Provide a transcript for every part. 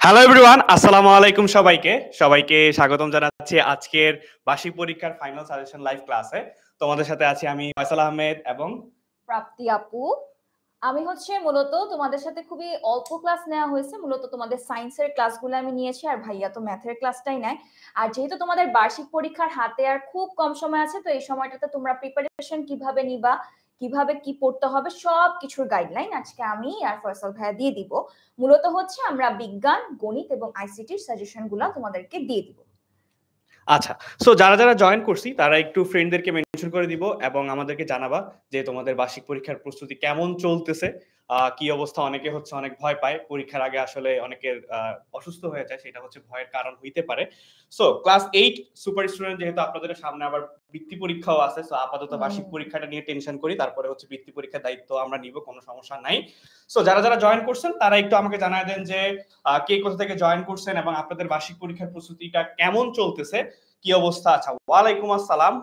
Hello everyone, আসসালামু আলাইকুম সবাইকে। সবাইকে স্বাগতম জানাচ্ছি আজকের বার্ষিক পরীক্ষার ফাইনাল সাজেশন লাইভ ক্লাসে। তোমাদের সাথে আছি আমি ফয়সাল আহমেদ এবং প্রাপ্তি আপু। আমি মূলত তোমাদের সাথে খুবই অল্প ক্লাস নেওয়া হয়েছে, মূলত তোমাদের সায়েন্সের ক্লাসগুলো আমি নিয়েছি, আর ভাইয়া তো ম্যাথের ক্লাসটাই নেয়। আর যেহেতু তোমাদের বার্ষিক পরীক্ষার হাতে আর খুব কম সময় আছে, তো এই সময়টাতে তোমরা প্রিপারেশন কিভাবে নিবা, কিভাবে কি পড়তে হবে, সব কিছুর গাইডলাইন আজকে আমি আর ফয়সাল ভাইয়া দিয়ে দিব। মূলত আমরা বিজ্ঞান, গণিত এবং আইসিটির সাজেশন গুলা তোমাদেরকে দিয়ে দিব। আচ্ছা, সো যারা যারা জয়েন করছি তারা একটু ফ্রেন্ডদেরকে মেনশন করে দিব এবং আমাদেরকে জানাবা যে তোমাদের বার্ষিক পরীক্ষার প্রস্তুতি কেমন চলতেছে, কি অবস্থা। অনেকে অনেক ভয় পায় পরীক্ষার আগে, আসলে অনেকের অসুস্থ হয়ে যায়, সেটা ভয়ের কারণ হইতে পারে। সো ক্লাস 8 সুপার স্টুডেন্ট, যেহেতু আপনাদের সামনে আবার বৃত্তি পরীক্ষাও আছে, সো আপাতত বার্ষিক পরীক্ষাটা নিয়ে টেনশন করি, তারপরে বৃত্তি পরীক্ষার দায়িত্ব আমরা নিব, কোনো সমস্যা নাই। সো যারা যারা জয়েন করছেন তারা একটু আমাকে জানায় দেন যে কে কোথা থেকে জয়েন করছেন এবং আপনাদের বার্ষিক পরীক্ষার প্রস্তুতিটা কেমন চলতেছে, কি অবস্থা। আচ্ছা, ওয়ালাইকুম আসসালাম।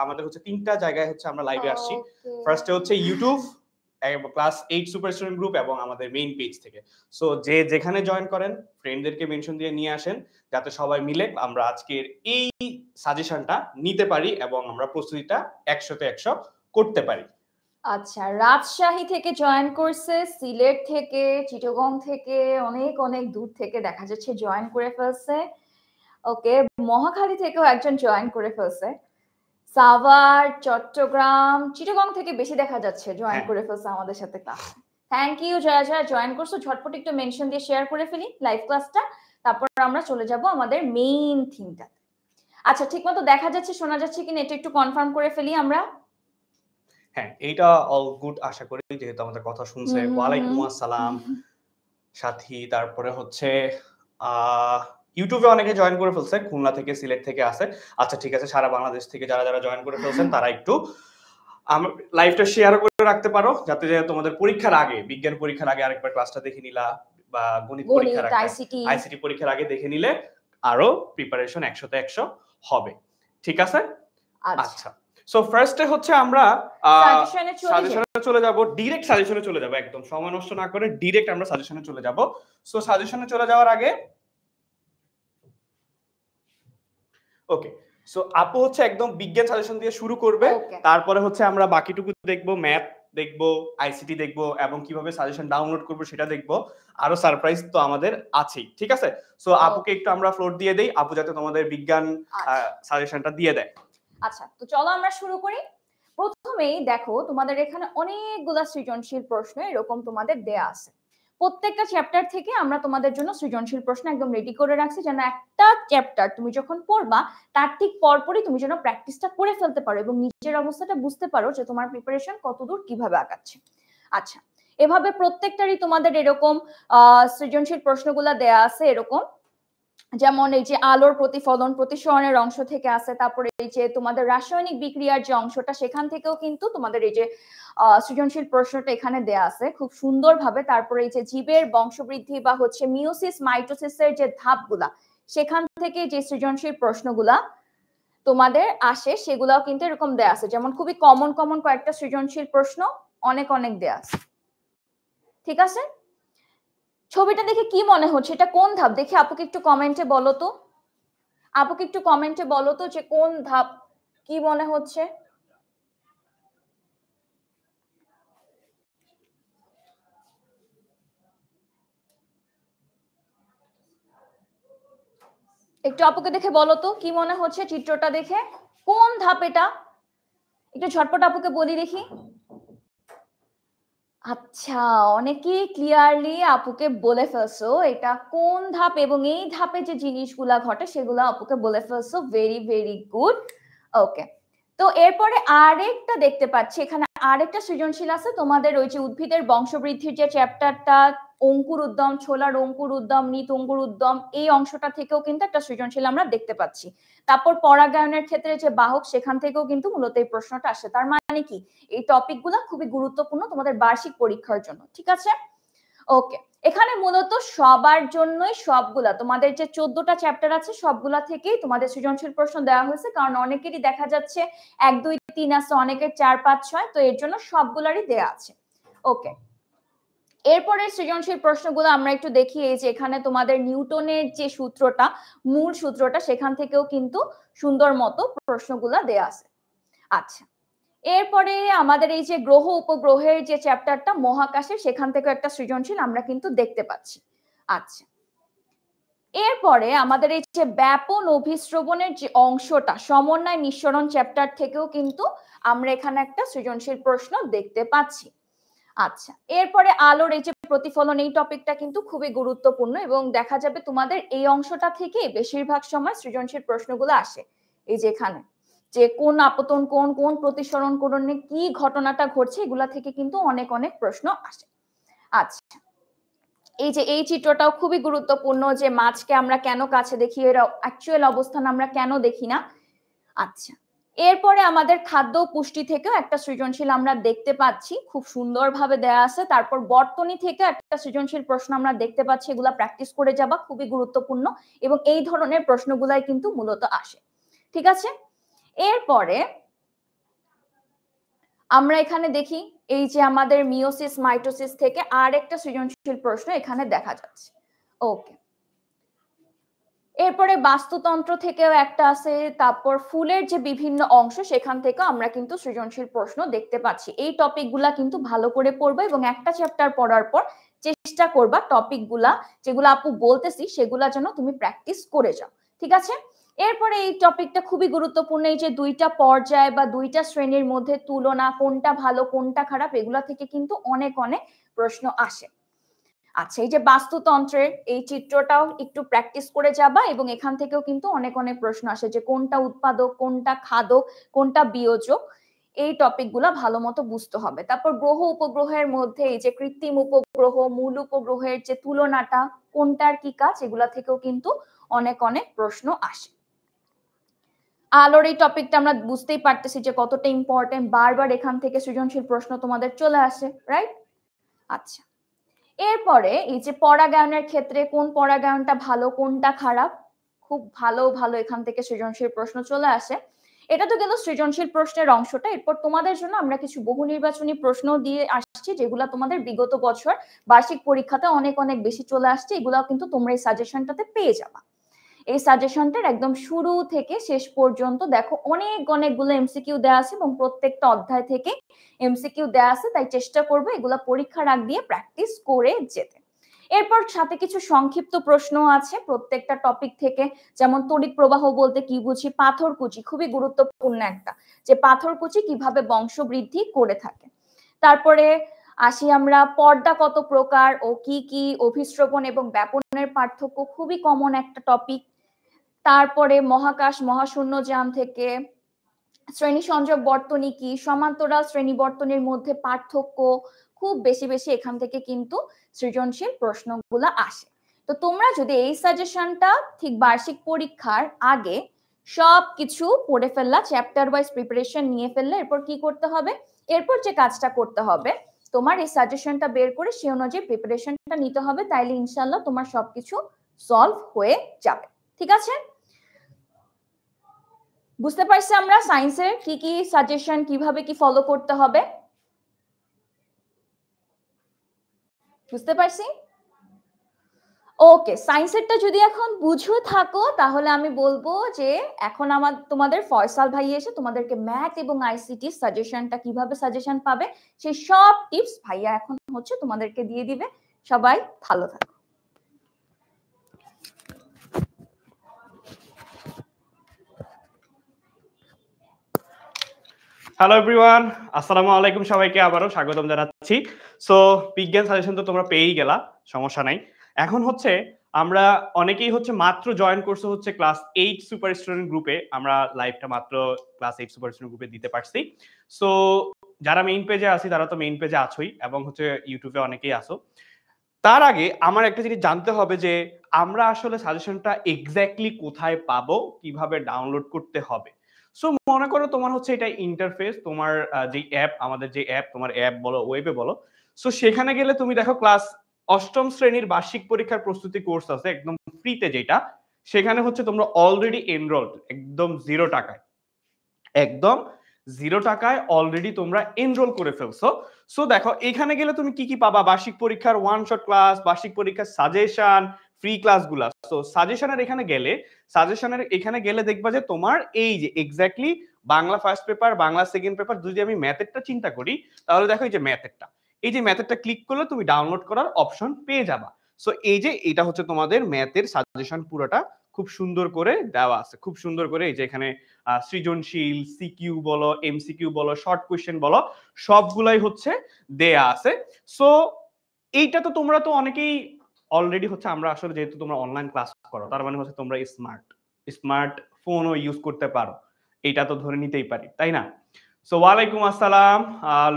আমাদের তিনটা জায়গায় আমরা লাইভে আসছি। ফার্স্টে YouTube, class 8 super student group এবং আমাদের মেইন পেজ থেকে। সো যে যেখানে জয়েন করেন ফ্রেন্ডদেরকে মেনশন দিয়ে নিয়ে আসেন, যাতে সবাই মিলে আমরা আজকের এই সাজেশনটা নিতে পারি এবং আমরা প্রস্তুতিটা 100তে 100 করতে পারি। আচ্ছা, রাজশাহী থেকে জয়েন করছে, সিলেট থেকে, চিটাগং থেকে, অনেক অনেক দূর থেকে দেখা যাচ্ছে জয়েন করে ফেলছে। ওকে, মহাখালী থেকেও একজন জয়েন করে ফেলছে। সাভার, চট্টগ্রাম, চিটাগং থেকে বেশি দেখা যাচ্ছে জয়েন করে ফেলছে আমাদের সাথে ক্লাসে। থ্যাংক ইউ যারা যারা জয়েন করছো, ঝটপট একটু মেনশন দিয়ে শেয়ার করে ফেলি লাইভ ক্লাসটা, তারপর আমরা চলে যাব আমাদের মেইন থিমটাতে। আচ্ছা, ঠিকমতো দেখা যাচ্ছে, শোনা যাচ্ছে কিনা এটা একটু কনফার্ম করে ফেলি আমরা। হ্যাঁ, এইটা অল গুড আশা করি, যেহেতু আমাদের কথা শুনছে। ওয়ালাইকুম আসসালাম সাথী। তারপরে ইউটিউবে অনেকে জয়েন করে ফেলছে, খুলনা থেকে, সিলেট থেকে আছে। আচ্ছা ঠিক আছে, সারা বাংলাদেশ থেকে যারা যারা জয়েন করে ফেলছেন তারা একটু লাইভটা শেয়ার করে রাখতে পারো, যাতে তোমাদের পরীক্ষার আগে, বিজ্ঞান পরীক্ষার আগে আরেকবার ক্লাসটা দেখে নিলা, বা গণিত পরীক্ষার আগে, আইসিটি পরীক্ষার আগে দেখে নিলে আরো প্রিপারেশন 100তে 100 হবে। ঠিক আছে? আচ্ছা, সো ফার্স্টে আমরা সাজেশনে চলে যাব, ডিরেক্ট সাজেশনে চলে যাব, একদম সময় নষ্ট না করে ডিরেক্ট আমরা সাজেশনে চলে যাব। সো সাজেশনে চলে যাওয়ার আগে ওকে, সো আপু একদম বিজ্ঞান সাজেশন দিয়ে শুরু করবে, তারপরে আমরা বাকিটুকু দেখবো, ম্যাথ দেখবো, আইসিটি দেখবো এবং কিভাবে সাজেশন ডাউনলোড করবো সেটা দেখবো। আরো সারপ্রাইজ তো আমাদের আছেই। ঠিক আছে, সো আপুকে একটু আমরা ফ্লোর দিয়ে দেই, আপু যাতে তোমাদের বিজ্ঞান সাজেশনটা দিয়ে দেয়। আচ্ছা, তো চলো আমরা শুরু করি। প্রথমেই দেখো, তোমাদের এখানে অনেকগুলা সৃজনশীল প্রশ্ন এরকম তোমাদের দেয়া আছে। প্রত্যেকটা চ্যাপ্টার থেকে আমরা তোমাদের জন্য সৃজনশীল প্রশ্ন একদম রেডি করে রাখছি, যেন একটা চ্যাপ্টার তুমি যখন পড়বা তার ঠিক পরপরই তুমি যেন প্র্যাকটিসটা করে ফেলতে পারো এবং নিজের অবস্থাটা বুঝতে পারো যে তোমার প্রিপারেশন কতদূর কিভাবে আগাচ্ছে। আচ্ছা, এভাবে প্রত্যেকটারই তোমাদের এরকম সৃজনশীল প্রশ্নগুলা দেয়া আছে, এরকম যেমন এই যে আলোর প্রতিফলন প্রতিসরণের অংশ থেকে আছে, তারপরে এই যে তোমাদের রাসায়নিক বিক্রিয়ার যে অংশটা, সেখান থেকেও কিন্তু তোমাদের এই যে সৃজনশীল প্রশ্নটা এখানে দেয়া আছে খুব সুন্দরভাবে। তারপরে এই যে জীবের বংশবৃদ্ধি বা মিওসিস মাইটোসিসের যে ধাপগুলা, সেখান থেকে যে সৃজনশীল প্রশ্নগুলা তোমাদের আসে সেগুলাও কিন্তু এরকম দেয়া আছে। যেমন খুবই কমন কমন কয়েকটা সৃজনশীল প্রশ্ন অনেক অনেক দেয়া আছে। ঠিক আছে, ছবিটা দেখে কি মনে হচ্ছে, এটা কোন ধাপ দেখে আপুকে একটু কমেন্টে বলো তো। আপুকে একটু কমেন্টে বলো তো যে কোন ধাপ, কি মনে হচ্ছে। একটু আপুকে দেখে বলো তো কি মনে হচ্ছে, চিত্রটা দেখে কোন ধাপ এটা, একটু ঝটপট আপুকে বলি দেখি। আচ্ছা, অনেকেই ক্লিয়ারলি আপুকে বলে ফেলছো এটা কোন ধাপ, এবং এই ধাপে যে জিনিসগুলা ঘটে সেগুলো আপুকে বলে ফেলছো। Very very good. ওকে, তো এরপরে আরেকটা দেখতে পাচ্ছি, এখানে আরেকটা সৃজনশীল আছে তোমাদের, ওই যে উদ্ভিদের বংশবৃদ্ধির যে চ্যাপ্টারটা, অঙ্কুর উদ্যম, ছোলার অঙ্কুর উদ্যম, নিত অঙ্কুর উদ্যম, এই অংশটা থেকেও কিন্তু একটা সৃজনশীল আমরা দেখতে পাচ্ছি। তারপর পরাগায়নের ক্ষেত্রে যে বাহক, সেখান থেকেও কিন্তু মূলত এই প্রশ্নটা আসে। তার মানে কি, এই টপিকগুলো খুবই গুরুত্বপূর্ণ তোমাদের বার্ষিক পরীক্ষার জন্য। ঠিক আছে, ওকে। এখানে মূলত সবার জন্যই সবগুলা তোমাদের যে 14টা চ্যাপ্টার আছে সবগুলা থেকেই তোমাদের সৃজনশীল প্রশ্ন দেওয়া হয়েছে, কারণ অনেকেরই দেখা যাচ্ছে 1 2 3 আছে, অনেকের 4 5 6, তো এর জন্য সবগুলারই দেয়া আছে। ওকে, এরপরে সৃজনশীল প্রশ্নগুলো আমরা একটু দেখি, এই যে এখানে তোমাদের নিউটনের যে সূত্রটা, মূল সূত্রটা, সেখান থেকেও কিন্তু সুন্দর মতো প্রশ্নগুলো দেয়া আছে। আচ্ছা, এরপরে আমাদের এই যে গ্রহ উপগ্রহের যে চ্যাপ্টারটা মহাকাশের, সেখান থেকে একটা সৃজনশীল আমরা কিন্তু দেখতে পাচ্ছি। আচ্ছা, এরপরে আমাদের এই যে ব্যাপন অভিশ্রবণের যে অংশটা, সমন্বয় নিঃসরণ চ্যাপ্টার থেকেও কিন্তু আমরা এখানে একটা সৃজনশীল প্রশ্ন দেখতে পাচ্ছি। আচ্ছা, এরপরে আলোর এই যে প্রতিফলন, এই টপিকটা কিন্তু খুবই গুরুত্বপূর্ণ এবং দেখা যাবে তোমাদের এই অংশটা থেকে বেশিরভাগ সময় সৃজনশীল প্রশ্নগুলো আসে। এই যে এখানে যে কোন আপতন কোণ, কোন প্রতিসরণ কোণে কি ঘটনাটা ঘটছে, এগুলা থেকে কিন্তু অনেক অনেক প্রশ্ন আসে। আচ্ছা, এই যে এই চিত্রটাও খুবই গুরুত্বপূর্ণ, যে মাছকে আমরা কেন কাছে দেখি, এর অ্যাকচুয়াল অবস্থান আমরা কেন দেখি না। আচ্ছা, এরপরে আমাদের খাদ্য পুষ্টি থেকেও একটা সৃজনশীল আমরা দেখতে পাচ্ছি, খুব সুন্দরভাবে দেয়া আছে। তারপর বর্তনী থেকে একটা সৃজনশীল প্রশ্ন আমরা দেখতে পাচ্ছি, এগুলা প্র্যাকটিস করে যাবা, খুবই গুরুত্বপূর্ণ এবং এই ধরনের প্রশ্নগুলাই কিন্তু মূলত আসে। ঠিক আছে, এরপরে আমরা এখানে দেখি এই যে আমাদের মিওসিস মাইটোসিস থেকে আর একটা সৃজনশীল প্রশ্ন এখানে দেখা যাচ্ছে। ওকে, এরপরে বাস্তুতন্ত্র থেকেও একটা আছে, তারপর ফুলের যে বিভিন্ন অংশ, সেখান থেকে আমরা কিন্তু সৃজনশীল প্রশ্ন দেখতে পাচ্ছি। এই টপিকগুলা কিন্তু ভালো করে পড়বা এবং একটা চ্যাপ্টার পড়ার পর চেষ্টা করবা টপিকগুলা যেগুলো আপু বলতেছি সেগুলা যেন তুমি প্র্যাকটিস করে যাও। ঠিক আছে, এরপরে এই টপিকটা খুবই গুরুত্বপূর্ণ, এই যে দুইটা পর্যায় বা দুইটা শ্রেণীর মধ্যে তুলনা, কোনটা ভালো কোনটা খারাপ, এগুলা থেকে কিন্তু অনেক অনেক প্রশ্ন আসে। আচ্ছা, এই যে বাস্তুতন্ত্রের এই চিত্রটাও একটু প্র্যাকটিস করে যাবা এবং এখান থেকেও কিন্তু অনেক অনেক প্রশ্ন আসে, যে কোনটা উৎপাদক, কোনটা খাদক, কোনটা বিয়োজক, এই টপিকগুলো ভালো মতো বুঝতে হবে। তারপর গ্রহ উপগ্রহের মধ্যে এই যে কৃত্রিম উপগ্রহ, মূল উপগ্রহের যে তুলনাটা, কোনটার কি কাজ, এগুলা থেকেও কিন্তু অনেক অনেক প্রশ্ন আসে। আলোর এই টপিকটা আমরা বুঝতেই পারতেছি যে কতটা ইম্পর্টেন্ট, বারবার এখান থেকে সৃজনশীল প্রশ্ন তোমাদের চলে আসে, রাইট? আচ্ছা, এরপরে এই যে পরাগায়নের ক্ষেত্রে কোন পরাগায়নটা ভালো কোনটা খারাপ, খুব ভালো ভালো এখান থেকে সৃজনশীল প্রশ্ন চলে আসে। এটা তো গেল সৃজনশীল প্রশ্নের অংশটা। এরপর তোমাদের জন্য আমরা কিছু বহু নির্বাচনী প্রশ্ন দিয়ে আসছি, যেগুলো তোমাদের বিগত বছর বার্ষিক পরীক্ষাতে অনেক অনেক বেশি চলে আসছে। এগুলাও কিন্তু তোমরা এই সাজেশনটাতে পেয়ে যাবা। এই সাজেশনটার একদম শুরু থেকে শেষ পর্যন্ত দেখো অনেকগুলো এমসিকিউ দেওয়া আছে এবং প্রত্যেকটা অধ্যায় থেকে এমসিকিউ দেওয়া আছে, তাই চেষ্টা করবো এগুলা পরীক্ষার আগ দিয়ে প্র্যাকটিস করে যেতে। এরপর সাথে কিছু সংক্ষিপ্ত প্রশ্ন আছে প্রত্যেকটা টপিক থেকে, যেমন তড়িৎ প্রবাহ বলতে কি বুঝি, পাথরকুচি খুবই গুরুত্বপূর্ণ একটা, যে পাথরকুচি কিভাবে বংশবৃদ্ধি করে থাকে। তারপরে আসি আমরা পর্দা কত প্রকার ও কি কি, অভিস্রবণ এবং ব্যাপনের পার্থক্য, খুবই কমন একটা টপিক। তারপরে মহাকাশ মহাশূন্যযান থেকে শ্রেণী সংযোগ বর্তনী কি, সমান্তরাল শ্রেণী বর্তনীর মধ্যে পার্থক্য, খুব বেশি বেশি এখান থেকে কিন্তু সৃজনশীল প্রশ্নগুলো আসে। তো তোমরা যদি এই সাজেশনটা ঠিক বার্ষিক পরীক্ষার আগে সবকিছু পড়ে ফেললা, চ্যাপ্টার ওয়াইজ প্রিপারেশন নিয়ে ফেললে, এরপর কি করতে হবে, এরপর যে কাজটা করতে হবে, তোমার এই সাজেশনটা বের করে সে অনুযায়ী প্রিপারেশনটা নিতে হবে, তাইলে ইনশাআল্লাহ তোমার সবকিছু সলভ হয়ে যাবে। ঠিক আছে, বুঝতে পারছি আমরা সায়েন্সের কি কি সাজেশন কিভাবে কি ফলো করতে হবে, বুঝতে পারছি। ওকে, সায়েন্সেরটা যদি এখন বুঝো থাকো, তাহলে আমি বলবো যে এখন তোমাদের ফয়সাল ভাই এসে তোমাদেরকে ম্যাথ এবং আইসিটি সাজেশনটা কিভাবে সাজেশন পাবে সেই সব টিপস ভাইয়া এখন হচ্ছে তোমাদেরকে দিয়ে দিবে। সবাই ভালো থাকো। হ্যালো এভরিওয়ান, আসসালামু আলাইকুম, সবাইকে আবারও স্বাগতম জানাচ্ছি। সো বিজ্ঞান সাজেশন তো তোমরা পেয়েই গেলা, সমস্যা নাই। এখন হচ্ছে আমরা অনেকেই হচ্ছে মাত্র জয়েন করছে হচ্ছে ক্লাস 8 সুপার স্টুডেন্ট গ্রুপে, আমরা লাইভটা মাত্র ক্লাস 8 সুপার স্টুডেন্ট গ্রুপে দিতে পারছি। সো যারা মেইন পেজে আছি তারা তো মেইন পেজে আছোই এবং হচ্ছে ইউটিউবে অনেকেই আসো। তার আগে আমার একটা জিনিস জানতে হবে যে আমরা আসলে সাজেশনটা এক্স্যাক্টলি কোথায় পাবো, কিভাবে ডাউনলোড করতে হবে। সো মনে করো তোমার হচ্ছে এটা ইন্টারফেস, তোমার যে অ্যাপ, আমাদের যে অ্যাপ, তোমার অ্যাপ বলো ওয়েবে বলো, সো সেখানে গেলে তুমি দেখো ক্লাস 8ম শ্রেণীর বার্ষিক পরীক্ষার প্রস্তুতি কোর্স আছে একদম ফ্রিতে, যেটা সেখানে হচ্ছে তোমরা অলরেডি এনরোলড একদম 0 টাকায়, একদম 0 টাকায় অলরেডি তোমরা এনরোল করে ফেলছো। সো দেখো এখানে গেলে তুমি কি কি পাবা, বার্ষিক পরীক্ষার ওয়ান শট ক্লাস, বার্ষিক পরীক্ষার সাজেশন, ফ্রি ক্লাসগুলা। সো সাজেশনের এখানে গেলে দেখবা যে তোমার এই যে exactly Bangla first paper, Bangla second paper, যদি আমি ম্যাথেরটা চিন্তা করি তাহলে দেখো এই যে ম্যাথেরটা ক্লিক করলে তুমি ডাউনলোড করার অপশন পেয়ে যাবা। সো এই যে এটা হচ্ছে তোমাদের ম্যাথের সাজেশন, পুরোটা খুব সুন্দর করে দেওয়া আছে, খুব সুন্দর করে এই যে এখানে সৃজনশীল, সিকিউ বলো, এমসিকিউ বলো, শর্ট কোয়েশ্চেন বলো, সবগুলাই হচ্ছে দেয়া আছে। সো এইটা তো তোমরা তো অনেকেই অলরেডি হচ্ছে, আমরা আসলে যেহেতু তোমরা অনলাইন ক্লাস করো তার মানে হচ্ছে তোমরা স্মার্ট ফোনও ইউজ করতে পারো, এটা তো ধরে নিতেই পারি, তাই না? সো ওয়ালাইকুম আসসালাম,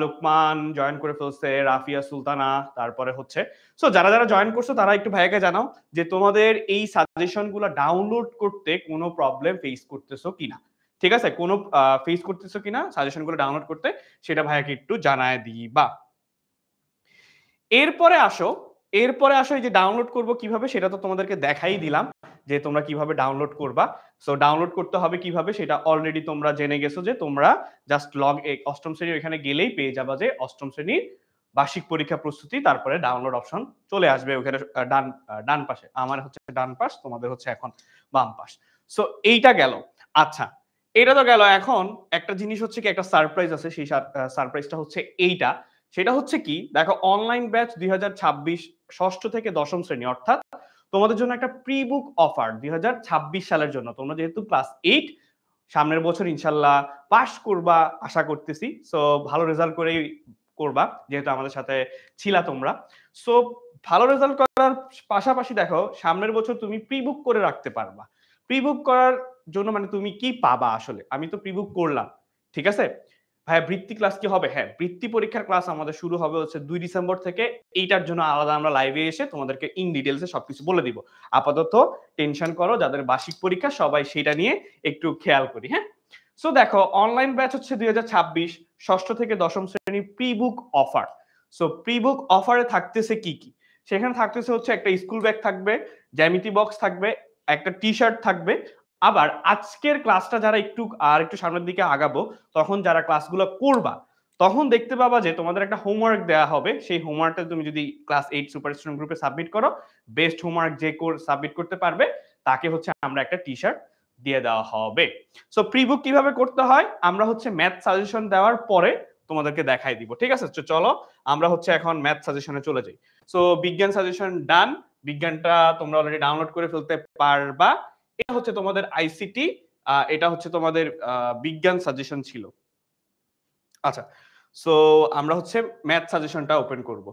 লোকমান জয়েন করে ফেলছে, রাফিয়া সুলতানা, তারপরে হচ্ছে সো যারা যারা জয়েন করছো তারা একটু ভাইয়াকে জানাও যে তোমাদের এই সাজেশনগুলো ডাউনলোড করতে কোনো প্রবলেম ফেস করতেছো কিনা, ঠিক আছে? কোনো ফেস করতেছো কিনা সাজেশনগুলো ডাউনলোড করতে, সেটা ভাইয়াকে একটু জানায় দিবা। এরপরে আসো এই যে ডাউনলোড করব কিভাবে সেটা তো তোমাদেরকে দেখাই দিলাম যে তোমরা কিভাবে ডাউনলোড করবা। সো ডাউনলোড করতে হবে কিভাবে সেটা অলরেডি তোমরা জেনে গেছো, যে তোমরা জাস্ট অষ্টম শ্রেণীর এখানে গেলেই পেয়ে যাবা যে অষ্টম শ্রেণীর বার্ষিক পরীক্ষা প্রস্তুতি, তারপরে ডাউনলোড অপশন চলে আসবে ওখানে ডান পাশে। আমার হচ্ছে ডান পাশ, তোমাদের হচ্ছে এখন বাম পাশ। সো এইটা গেল। আচ্ছা, এটা তো গেল। এখন একটা জিনিস হচ্ছে কি, একটা সারপ্রাইজ আছে, সেই সারপ্রাইজটা হচ্ছে এইটা। সেটা হচ্ছে কি, দেখো অনলাইন ব্যাচ 2026 ষষ্ঠ থেকে দশম শ্রেণী, অর্থাৎ তোমাদের জন্য একটা প্রি বুক অফার 2026 সালের জন্য। তোমরা যেহেতু ক্লাস 8, সামনের বছর ইনশাল্লাহ পাস করবা আশা করতেছি। সো ভালো রেজাল্ট করেই করবা, যেহেতু আমাদের সাথে ছিলা তোমরা। সো ভালো রেজাল্ট করার পাশাপাশি দেখো সামনের বছর তুমি প্রি বুক করে রাখতে পারবা। প্রি বুক করার জন্য মানে তুমি কি পাবা আসলে, আমি তো প্রি বুক করলাম, ঠিক আছে ভাইয়া। বৃত্তি ক্লাস কি হবে? হ্যাঁ, বৃত্তি পরীক্ষার ক্লাস আমাদের শুরু হবে হচ্ছে 2 ডিসেম্বর থেকে। এইটার জন্য আলাদা আমরা লাইভে এসে তোমাদেরকে ইন ডিটেলসে সবকিছু বলে দিব। আপাতত টেনশন করো, যাদের বার্ষিক পরীক্ষা সবাই সেটা নিয়ে একটু খেয়াল করি, হ্যাঁ। সো দেখো অনলাইন ব্যাচ হচ্ছে 2026 ষষ্ঠ থেকে দশম শ্রেণী pre book offer. So pre book অফারে থাকতেছে কি কি, সেখানে থাকতেছে হচ্ছে একটা স্কুল ব্যাগ থাকবে, জ্যামিতি বক্স থাকবে, একটা টি শার্ট থাকবে। আবার আজকের ক্লাসটা যারা একটু সামনের দিকে আগাবো, তখন যারা ক্লাসগুলো করবা তখন দেখতে পাবা যে তোমাদের একটা হোমওয়ার্ক দেওয়া হবে। সেই হোমওয়ার্কটা তুমি যদি ক্লাস 8 সুপার স্টুডেন্ট গ্রুপে সাবমিট করো, বেস্ট হোমওয়ার্ক যে সাবমিট করতে পারবে তাকে হচ্ছে আমরা একটা টি শার্ট দিয়ে দেওয়া হবে। সো প্রি বুক কিভাবে করতে হয় আমরা হচ্ছে ম্যাথ সাজেশন দেওয়ার পরে তোমাদেরকে দেখাই দিব, ঠিক আছে? চলো আমরা হচ্ছে এখন ম্যাথ সাজেশনে চলে যাই। সো বিজ্ঞান সাজেশন ডান, বিজ্ঞানটা তোমরা অলরেডি ডাউনলোড করে ফেলতে পারবা। এটা হচ্ছে তোমাদের আইসিটি, এটা হচ্ছে তোমাদের বিজ্ঞান সাজেশন ছিল। আচ্ছা, সো আমরা হচ্ছে ম্যাথ সাজেশনটা ওপেন করব।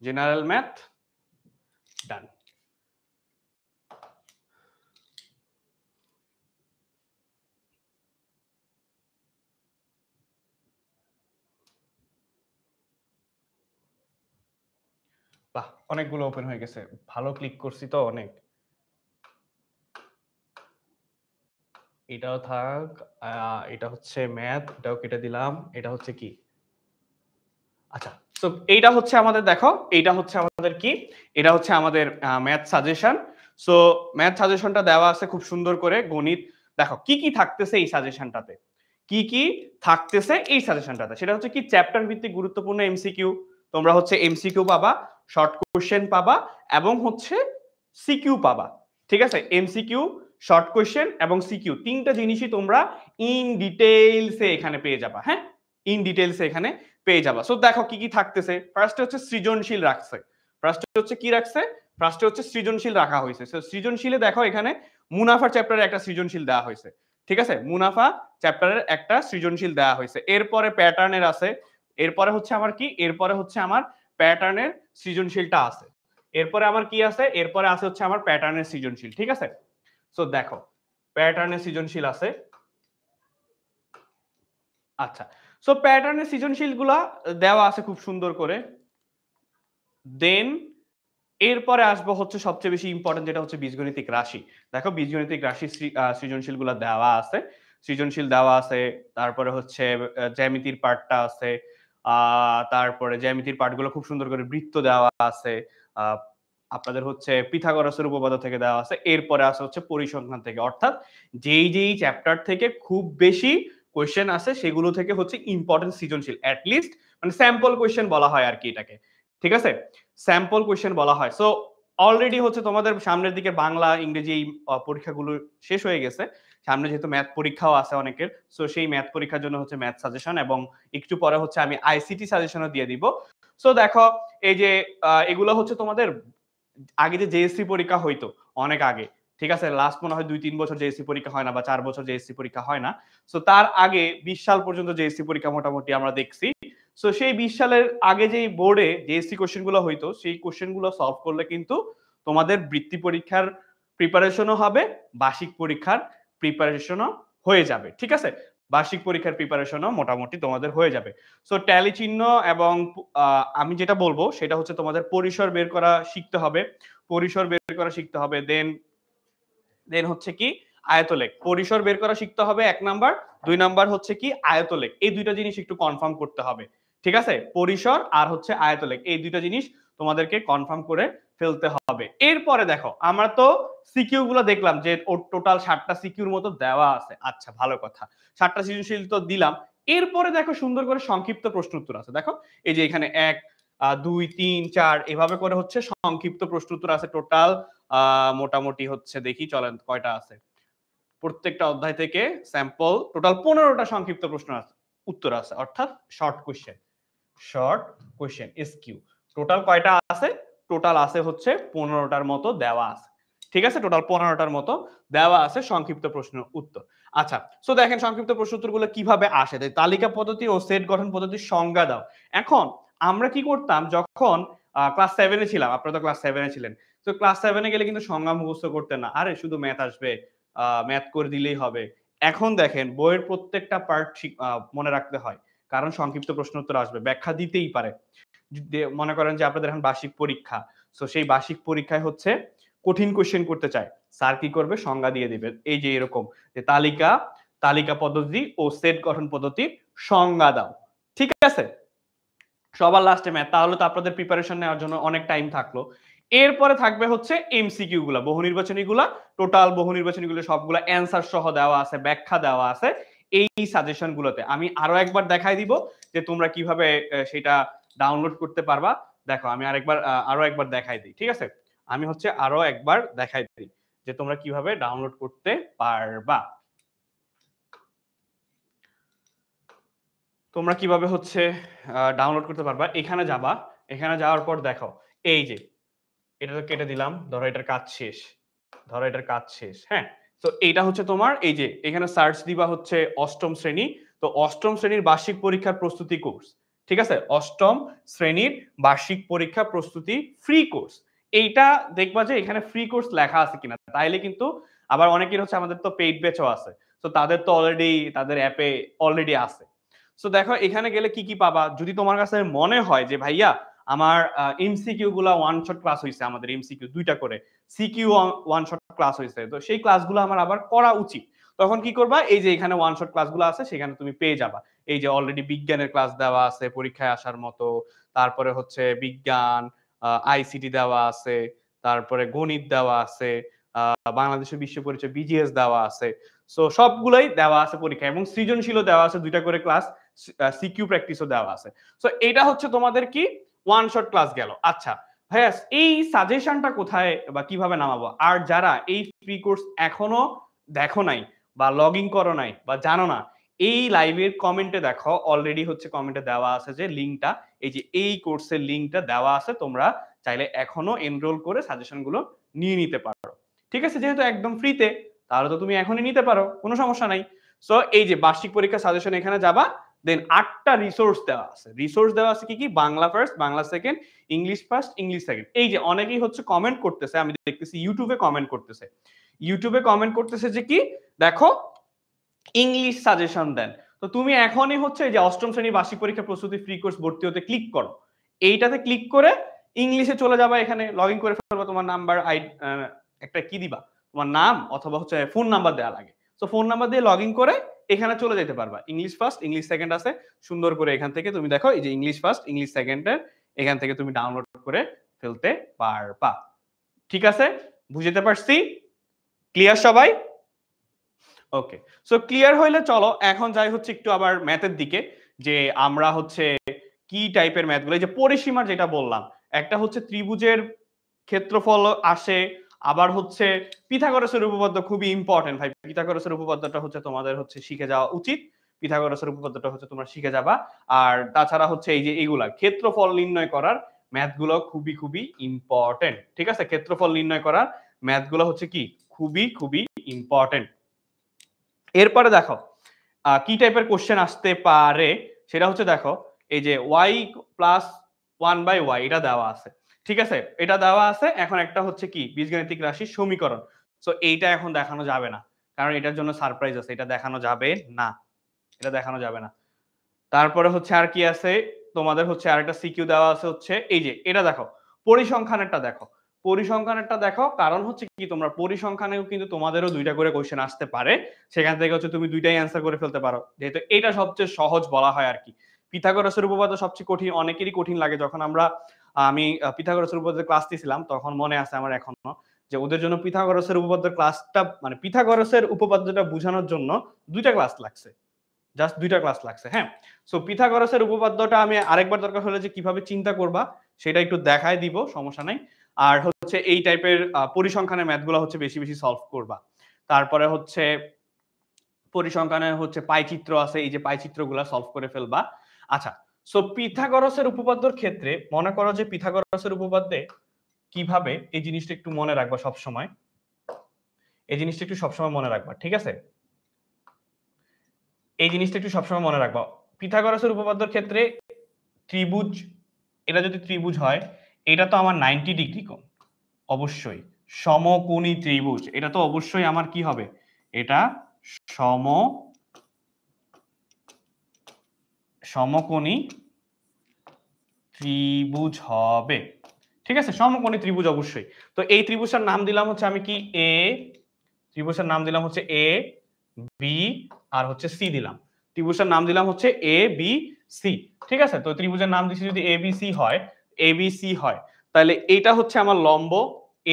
জেনারেল ম্যাথ ডান। বাহ, অনেকগুলো ওপেন হয়ে গেছে, ভালো ক্লিক করছি তো অনেক। এটাও থাক, এটা হচ্ছে ম্যাথ, এটাও কেটে দিলাম। এটা হচ্ছে কি, আচ্ছা সো এইটা হচ্ছে আমাদের, দেখো এইটা হচ্ছে আমাদের কি, এটা হচ্ছে আমাদের ম্যাথ সাজেশন। সো ম্যাথ সাজেশনটা দেওয়া আছে খুব সুন্দর করে, গণিত। দেখো কি কি থাকতেছে এই সাজেশনটাতে, সেটা হচ্ছে কি, চ্যাপ্টার ভিত্তিক গুরুত্বপূর্ণ এমসিকিউ, তোমরা হচ্ছে এমসিকিউ পাবা, শর্ট কোশ্চেন পাবা এবং হচ্ছে সিকিউ পাবা, ঠিক আছে? এমসিকিউ, শর্ট কোশ্চেন এবং সিকিউ, তিনটা জিনিসই তোমরা ইন ডিটেইলসে এখানে পেয়ে যাবা, হ্যাঁ, ইন ডিটেইলসে এখানে পেয়ে যাবা। সো দেখো কি কি থাকতেছে। ফার্স্টে হচ্ছে সৃজনশীল রাখছে, ফার্স্টে হচ্ছে সৃজনশীল রাখা হয়েছে। সো সৃজনশীলে দেখো এখানে মুনাফার চ্যাপ্টারে একটা সৃজনশীল দেওয়া হয়েছে, ঠিক আছে? মুনাফা চ্যাপ্টারের একটা সৃজনশীল দেওয়া হয়েছে। এরপরে প্যাটার্নের আছে, এরপরে হচ্ছে আমার প্যাটার্নের সৃজনশীলটা আছে। এরপরে আমার কি আছে, এরপরে আছে হচ্ছে আমার প্যাটার্নের সৃজনশীল, ঠিক আছে? সো দেখো প্যাটার্নের সৃজনশীল আছে। আচ্ছা, সো প্যাটার্নের সৃজনশীল গুলা দেওয়া আছে খুব সুন্দর করে। দেন এরপরে আসবো হচ্ছে সবচেয়ে বেশি ইম্পর্টেন্ট, যেটা হচ্ছে বীজগণিতিক রাশি। দেখো বীজগণিতিক রাশি সৃজনশীল গুলা দেওয়া আছে, তারপরে হচ্ছে জ্যামিতির পার্টটা আছে, তারপরে জ্যামিতির পার্টগুলো খুব সুন্দর করে বৃত্ত দেওয়া আছে, আপনাদের হচ্ছে পিথাগোরাসের উপপাদ্য থেকে দেওয়া আছে। এরপরে আছে হচ্ছে পরিসংখ্যান থেকে, অর্থাৎ যেই চ্যাপ্টার থেকে খুব বেশি কোয়েশ্চেন আছে সেগুলো থেকে হচ্ছে ইম্পর্টেন্ট সৃজনশীল অ্যাট লিস্ট মানে স্যাম্পল কোয়েশ্চেন বলা হয় আর কি এটাকে, ঠিক আছে, স্যাম্পল কোয়েশ্চেন বলা হয়। সো অলরেডি হচ্ছে তোমাদের সামনের দিকে বাংলা ইংরেজি পরীক্ষাগুলো শেষ হয়ে গেছে, সামনে যেহেতু ম্যাথ পরীক্ষাও আছে অনেকের, সো সেই ম্যাথ পরীক্ষার জন্য হচ্ছে ম্যাথ সাজেশন এবং একটু পরে হচ্ছে আমি আইসিটি সাজেশনও দিয়ে দিব। সো দেখো এই যে এগুলো হচ্ছে তোমাদের আগে যে জেএসসি পরীক্ষা হইতো অনেক আগে, ঠিক আছে, লাস্ট মনে হয় 2-3 বছর জেএসসি পরীক্ষা হয় না বা 4 বছর জেএসসি পরীক্ষা হয় না। সো তার আগে 20 সাল পর্যন্ত জেএসসি পরীক্ষা মোটামুটি আমরা দেখছি। সো সেই 20 সালের আগে যেই বোর্ডে জেএসসি কোশ্চেন গুলো হইতো সেই কোশ্চেন গুলো সলভ করলে কিন্তু তোমাদের বৃত্তি পরীক্ষার প্রিপারেশনও হবে, বার্ষিক পরীক্ষার প্রিপারেশনও হয়ে যাবে, ঠিক আছে, বার্ষিক পরীক্ষার প্রিপারেশনও মোটামুটি তোমাদের হয়ে যাবে। সো ট্যালি চিহ্ন এবং আমি যেটা বলবো সেটা হচ্ছে তোমাদের পরিসর বের করা শিখতে হবে, পরিসর বের করা শিখতে হবে। দেন হচ্ছে কি আয়তলেখ, পরিসর বের করা শিখতে হবে 1 নাম্বার, 2 নাম্বার হচ্ছে কি আয়তলেখ, এই দুইটা জিনিস একটু কনফার্ম করতে হবে, ঠিক আছে, পরিসর আর হচ্ছে আয়তলেখ এই দুইটা জিনিস তোমাদেরকে কনফার্ম করে ফেলতে হবে। এরপরে দেখো আমরা তো সিকিউ গুলো দেখলাম যে ওর টোটাল 7টা সিকিউর মতো দেওয়া আছে, আচ্ছা ভালো কথা, 7টা সৃজনশীল তো দিলাম। এরপরে দেখো সুন্দর করে সংক্ষিপ্ত প্রশ্ন উত্তর আছে, দেখো এই যে এখানে 1 2 3 4 এভাবে করে হচ্ছে সংক্ষিপ্ত প্রশ্ন উত্তর আছে টোটাল মোটামুটি হচ্ছে দেখি চলেন কয়টা আছে, প্রত্যেকটা অধ্যায় থেকে স্যাম্পল টোটাল 15টা সংক্ষিপ্ত প্রশ্ন আছে উত্তর আছে, অর্থাৎ শর্ট কোশ্চেন এসকিউ টোটাল কয়টা আছে, টোটাল আছে হচ্ছে 15টার মতো দেওয়া আছে, ঠিক আছে, টোটাল 15টার মতো দেওয়া আছে সংক্ষিপ্ত প্রশ্নের উত্তর। আচ্ছা সো দেখেন সংক্ষিপ্ত প্রশ্ন উত্তরগুলো কিভাবে আসে, তালিকা পদ্ধতি ও সেট গঠন পদ্ধতির সংজ্ঞা দাও। এখন আমরা কি করতাম যখন ক্লাস 7 এ ছিলাম, আপনারা তো ক্লাস 7 এ ছিলেন, তো ক্লাস 7 এ গেলে কিন্তু সংজ্ঞা মুখস্থ করতেন না, আরে শুধু ম্যাথ আসবে, ম্যাথ করে দিলেই হবে। এখন দেখেন বইয়ের প্রত্যেকটা পার্ট মনে রাখতে হয়, কারণ সংক্ষিপ্ত প্রশ্ন উত্তর আসবে, ব্যাখ্যা দিতেই পারে। মনে করেন যে আপনাদের এখন বার্ষিক পরীক্ষা, সো সেই বার্ষিক পরীক্ষায় হচ্ছে কঠিন কোশ্চেন করতে চায়, স্যার কি করবে সংজ্ঞা দিয়ে দিবে, এই যে এরকম যে তালিকা পদ্ধতি ও সেট গঠন পদ্ধতির সংজ্ঞা দাও, ঠিক আছে, সবার লাস্টে ম্যাথ, তাহলে তো আপনাদের প্রিপারেশন নেওয়ার জন্য অনেক টাইম থাকলো। এরপরে থাকবে হচ্ছে এমসিকিউ গুলা, বহু নির্বাচনী গুলা, টোটাল বহু নির্বাচনী গুলো সবগুলা অ্যান্সার সহ দেওয়া আছে, ব্যাখ্যা দেওয়া আছে এই সাজেশন গুলোতে। আমি আরো একবার দেখাই দিব যে তোমরা কিভাবে সেটা ডাউনলোড করতে পারবা। দেখো আমি আরো একবার দেখাই দিই, ঠিক আছে, আমি হচ্ছে আরো একবার দেখাই দিই যে তোমরা কিভাবে ডাউনলোড করতে পারবা। তোমরা কিভাবে হচ্ছে ডাউনলোড করতে পারবা, এখানে যাবা, এখানে যাওয়ার পর দেখো এই যে এটা তো কেটে দিলাম, ধরো এটার কাজ শেষ, হ্যাঁ, তো এইটা হচ্ছে তোমার এই যে এখানে সার্চ দিবা হচ্ছে অষ্টম শ্রেণী, তো অষ্টম শ্রেণীর বার্ষিক পরীক্ষার প্রস্তুতি কোর্স, ঠিক আছে, অষ্টম শ্রেণীর বার্ষিক পরীক্ষা প্রস্তুতি ফ্রি কোর্স, এইটা দেখবা যে এখানে ফ্রি কোর্স লেখা আছে কিনা, তাইলে কিন্তু আবার অনেকের হচ্ছে আমাদের তো পেইড ব্যাচও আছে, তো তাদের তো অলরেডি তাদের অ্যাপে অলরেডি আছে। সো দেখো এখানে গেলে কি কি পাবা, যদি তোমার কাছে মনে হয় যে ভাইয়া আমার এমসিকিউ গুলা ওয়ান শট ক্লাস হয়েছে, আমাদের এমসিকিউ 2টা করে, সিকিউ ওয়ান শট ক্লাস হয়েছে, তো সেই ক্লাসগুলো আমার আবার করা উচিত, তখন কি করবা, এই যে এখানে ওয়ান শট ক্লাসগুলো আছে সেখানে তুমি পেয়ে যাবা, এই যে অলরেডি বিজ্ঞানের ক্লাস দেওয়া আছে পরীক্ষায় আসার মতো, তারপরে হচ্ছে বিজ্ঞান, আইসিটি দেওয়া আছে, তারপরে গণিত দেওয়া আছে, বাংলাদেশের বিশ্ব পরিচয় বিজিএস দেওয়া আছে, সো সবগুলাই দেওয়া আছে পরীক্ষা, এবং সৃজনশীলও দেওয়া আছে 2টা করে ক্লাস, সিকিউ প্র্যাকটিসও দেওয়া আছে। সো এটা হচ্ছে তোমাদের কি ওয়ান শট ক্লাস গেল। আচ্ছা ভাইয়া এই সাজেশনটা কোথায় বা কিভাবে নামাবো, আর যারা এই ফ্রি কোর্স এখনো দেখো নাই বা লগ ইন করো নাই বা জানো না, এই লাইভের কমেন্টে দেখো অলরেডি হচ্ছে কমেন্টে দেওয়া আছে যে লিঙ্কটা, এই যে এই কোর্সের লিঙ্কটা দেওয়া আছে, তোমরা চাইলে এখনো এনরোল করে সাজেশনগুলো নিয়ে নিতে পারো, ঠিক আছে, যেহেতু একদম ফ্রিতে তাহলে তো তুমি এখনই নিতে পারো, কোনো সমস্যা নাই। সো এই যে বার্ষিক পরীক্ষা সাজেশন এখানে যাবা, দেন 8টা রিসোর্স দেওয়া আছে, কি কি, Bangla first, Bangla second, English first, English second, এই যে অনেকেই হচ্ছে কমেন্ট করতেছে, আমি দেখতেছি ইউটিউবে কমেন্ট করতেছে যে কি দেখো ইংলিশ সাজেশন দেন, তো তুমি এখনই হচ্ছে যে অষ্টম শ্রেণী বার্ষিক পরীক্ষা প্রস্তুতি ফ্রি কোর্স ভর্তি হতে ক্লিক করো, এইটাতে ক্লিক করে ইংলিশে চলে যাবা, এখানে লগ ইন করে ফেলবা, তোমার নাম্বার একটা কি দিবা, তোমার নাম অথবা হচ্ছে ফোন নাম্বার দেওয়া লাগে, তো ফোন নাম্বার দিয়ে লগ ইন করে এখানে চলে যেতে পারবা, ইংলিশ ফার্স্ট ইংলিশ সেকেন্ড আছে, সুন্দর করে এখান থেকে তুমি দেখো এই যে ইংলিশ ফার্স্ট ইংলিশ সেকেন্ডের এখান থেকে তুমি ডাউনলোড করে ফেলতে পারবা, ঠিক আছে, বুঝতে পারছি, ক্লিয়ার সবাই? ওকে, সো ক্লিয়ার হইলে চলো এখন যাই হচ্ছে একটু আবার ম্যাথের দিকে, যে আমরা হচ্ছে কি টাইপের ম্যাথগুলো, এই যে পরিসীমার যেটা বললাম, একটা হচ্ছে ত্রিভুজের ক্ষেত্রফল আসে, আবার হচ্ছে পিথাগোরাসের উপপাদ্য খুবই ইম্পর্টেন্ট ভাই, পিথাগোরাসের উপপাদ্যটা হচ্ছে তোমাদের হচ্ছে শিখে যাওয়া উচিত, পিথাগোরাসের উপপাদ্যটা হচ্ছে তোমরা শিখে যাবা। আর তাছাড়া হচ্ছে এই যে এইগুলা ক্ষেত্রফল নির্ণয় করার ম্যাথগুলো খুবই খুবই ইম্পর্টেন্ট, ঠিক আছে, ক্ষেত্রফল নির্ণয় করার ম্যাথগুলো হচ্ছে কি খুবই খুবই ইম্পর্টেন্ট। এরপরে দেখো কি টাইপের কোশ্চেন আসতে পারে, সেটা হচ্ছে দেখো এই যে y প্লাস 1/y এটা দেওয়া আছে, ঠিক আছে, এটা দেওয়া আছে, এখন একটা হচ্ছে কি বীজগাণিতিক রাশির সমীকরণ, সো এইটা এখন দেখানো যাবে না, কারণ এটার জন্য সারপ্রাইজ আছে, এটা দেখানো যাবে না, এটা দেখানো যাবে না। তারপরে হচ্ছে আর কি আছে, তোমাদের হচ্ছে আরেকটা সিকিউ দেওয়া আছে হচ্ছে এই যে এটা দেখো পরিসংখ্যানেরটা দেখো, পরিসংখ্যানেরটা দেখো, কারণ হচ্ছে কি তোমরা পরিসংখ্যানেও কিন্তু তোমাদেরও দুইটা করে কোশ্চেন আসতে পারে, সেখান থেকে হচ্ছে তুমি দুইটাই অ্যান্সার করে ফেলতে পারো, যেহেতু এটা সবচেয়ে সহজ বলা হয় আর কি। পিথাগোরাসের উপপাদ্য সবচেয়ে কঠিন, অনেকেরই কঠিন লাগে, যখন আমি পিথাগোরাসের উপপাদ্যের ক্লাস দিয়েছিলাম তখন মনে আছে আমার এখনো, যে ওদের জন্য পিথাগোরাসের উপপাদ্যের ক্লাসটা মানে পিথাগোরাসের উপপাদ্যটা বোঝানোর জন্য দুইটা ক্লাস লাগছে, জাস্ট দুইটা ক্লাস লাগছে। হ্যাঁ, সো পিথাগোরাসের উপপাদ্যটা আমি আরেকবার দরকার হলে যে কিভাবে চিন্তা করবা সেটা একটু দেখায় দিব, সমস্যা নাই। আর হচ্ছে এই টাইপের পরিসংখ্যানের ম্যাথগুলো হচ্ছে বেশি বেশি সলভ করবা। তারপরে হচ্ছে পরিসংখ্যানের হচ্ছে পাইচিত্র আছে, এই যে পাইচিত্রগুলো সলভ করে ফেলবা। আচ্ছা, সো পিথাগোরাসের উপপাদ্যর ক্ষেত্রে মনে করো যে পিথাগোরাসের উপপাদ্যে কিভাবে, এই জিনিসটা একটু মনে রাখবা সব সময়, এই জিনিসটা একটু সবসময় মনে রাখবা, ঠিক আছে, এই জিনিসটা একটু সবসময় মনে রাখবা। পিথাগোরাসের উপপাদ্যের ক্ষেত্রে ত্রিভুজ, এটা যদি ত্রিভুজ হয়, এটা তো আমার 90 ডিগ্রি কোণ, অবশ্যই সমকোণী ত্রিভুজ, এটা তো অবশ্যই আমার কি হবে, এটা সমকোণী ত্রিভুজ হবে, ঠিক আছে, সমকোণী ত্রিভুজ অবশ্যই। তো এই ত্রিভুজটার নাম দিলাম হচ্ছে আমি কি এ, ত্রিভুজের নাম দিলাম হচ্ছে এ বি আর হচ্ছে সি দিলাম, ত্রিভুজের নাম দিলাম হচ্ছে এ বি সি, ঠিক আছে। তো ত্রিভুজের নাম দিছি যদি এ বি সি হয়, এ বি সি হয়, তাহলে এইটা হচ্ছে আমার লম্ব,